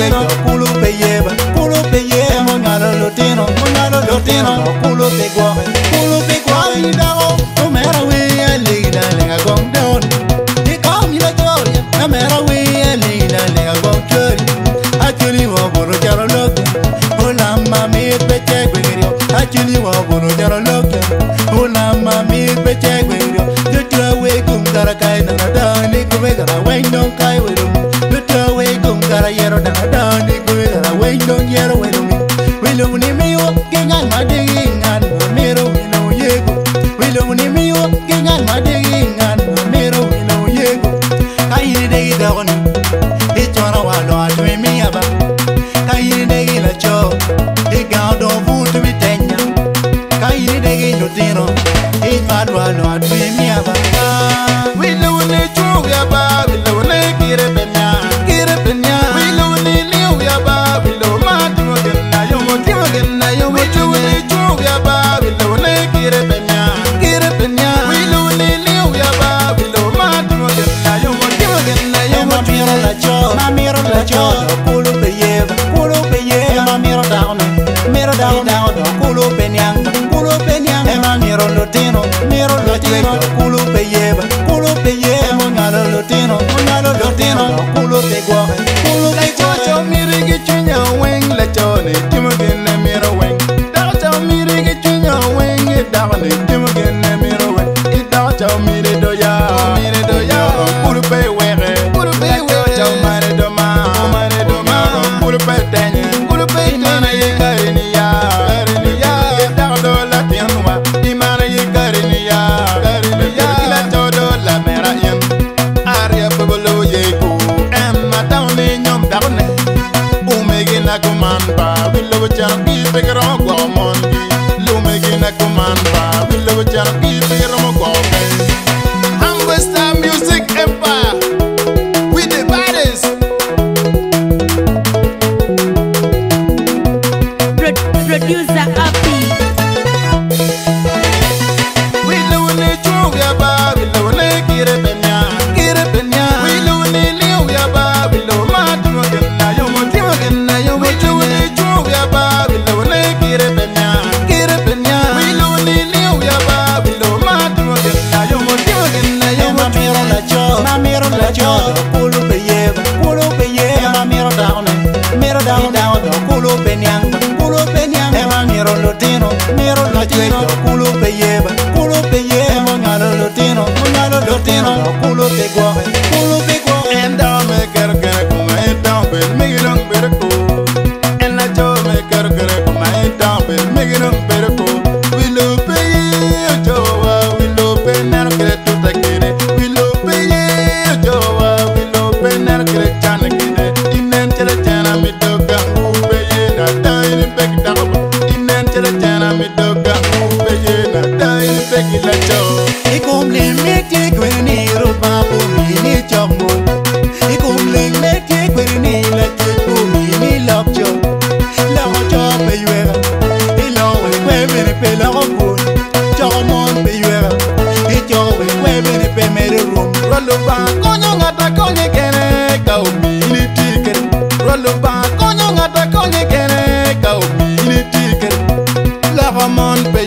lotino, culo pe lleva, moñalo lotino, culo pe guaje, y dago, no me ra we a lida lenga gong down. He come you like joy, no me ra we a lida lenga gong churi. Actually wa boro jaro loke, hola mami pe check video. Actually wa boro jaro loke, hola mami pe check video. You throw away gum gara kai na da ni go we gara wang dong kai we do. You throw away gum gara yero na da ni go we gara wang dong yero we do. We lo ni me yo gengan ma dingan me ro we no yego. We lo ni me yo gengan ma dingan me ro we no yego. Kai ni de da on e chora wa lo a twe me aba. Kai ni de la cho e ga do fu tu mi tenya. Kai ni de lo tino e ma lo a twe me aba. We lo ni chu ya ba, we lo ni kire penya. We lo ni liu ya ba, we lo ma tu genna yo mo tu genna yo. We lo ni chu ya ba, we lo ni kire penya. We lo ni liu ya ba, we lo ma tu genna yo mo tu genna yo. Ma miro la cho, culo pe lleva, ma miro down, culo pe nyang, ma miro lotino, culo pe lleva, moñalo lotino, culo pe guaje, La cho mire que chunya weng la cho ni timo genna miro weng. Da cho mire que chunya weng e da ni timo genna miro weng. E da cho mire do ya, puru pe were, cho mare do ma, puru pe tenye, imana ye karini ya, e da do la tianwa, imana ye karini ya, la cho do la mera yen, aria pebolo ye ku, emma tawni nyom dawne, umegi na kumamba, willow chan ki pegro go mondi, lumegi na kumamba, willow chan ki pegro go kai. I'm Western Music Empire, with the baddest. Producer Happy. Willow ni chu ya ba, willow ni kire penya. Willow ni liu ya ba, willow ma tu genna yo mo tu genna yo. Willow ni chu ya ba, willow ni kire penya. Willow ni liu ya ba, willow ma tu genna yo mo tu genna yo. ma miro la cho, culo pe lleva, ma miro down, culo pe nyang, ma miro lotino, culo pe lleva, moñalo lotino, culo pe guaje, And down me ker kuma e down bel migirong berko. And la cho me ker kuma e down bel migirong berko. We lo pay jowa, we lo pay nar kre tuta kire. We lo pay jowa, we lo pay nar kre chana kire. Inen chere chana mi doga upe ye na dai pek dabo. Inen chere chana mi doga upe ye na dai pek la cho. e cum le meti queni roba pumi ni chombo, e cum le meti queni la pumi ni lopcho, la cho pe yuera, e lo we bene pe la robo, cho mon pe yuera, e cho we bene pe mere rum, Rollo ba konyo ngata konye kene ka umini tikere. Rollo ba konyo ngata konye kene ka umini tikere. La ramon pe